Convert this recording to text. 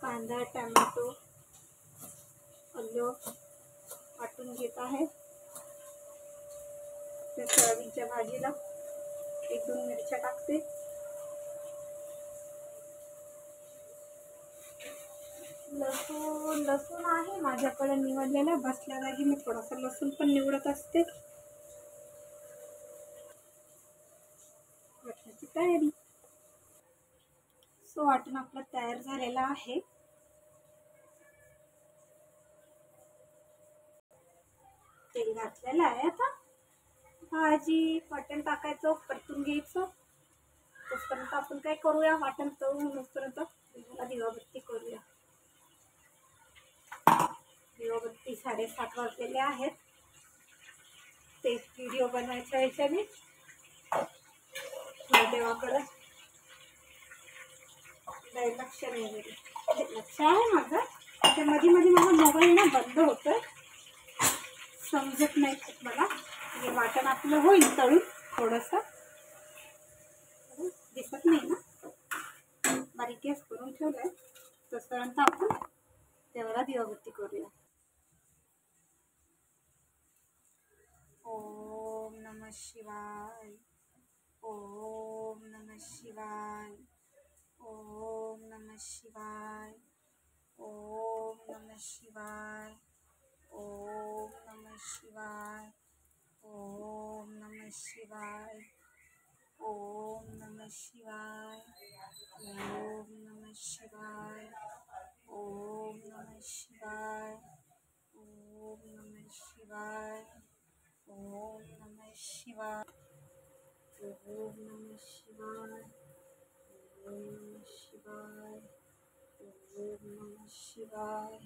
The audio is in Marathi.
कांदा, टोमॅटो, आलं वाटून घेत आहे. त्या सोयाबीनच्या भाजीला 1-2 मिरच्या टाकते. लसूण आहे माझ्याकडे निवडलेला. बसल्या जागी मी थोडासा लसूण पण निवडत असते. वाटण्याची तयारी. सो वाटण आपलं तयार झालेला आहे. तेल घातलेलं आहे. आता भाजी वाटण टाकायचं, परतून घ्यायचं. तोपर्यंत आपण काय करूया, वाटण तळून होईपर्यंत दिवाबत्ती करूया. दिवाबत्ती 7:30 वाजलेले आहेत. ते व्हिडिओ बनवायच्या ह्याच्याने देवाकडं लक्ष नाही. लक्ष आहे माझं, त्या मध्ये माझा मोबाईल ना बंद होतोय. समजत नाही खूप मला. हे वाटण आपलं होईल तळून. थोडंसं दिसत नाही ना, बारीक गॅस करून ठेवलंय. तोपर्यंत आपण देवाला दिवाबत्ती करूया. ओम नमः शिवाय. ओम नमः शिवाय. ओम नमः शिवाय. ओम नमः शिवाय. ओम नमः शिवाय. ओम नमः शिवाय. ओम नमः शिवाय. ओम नमः शिवाय. ओम नमः शिवाय. ओम नमः शिवाय. ओम नमः शिवाय. ओम नमः शिवाय. ओम नमः शिवाय. ओम नमः शिवाय. ओम नमः शिवाय.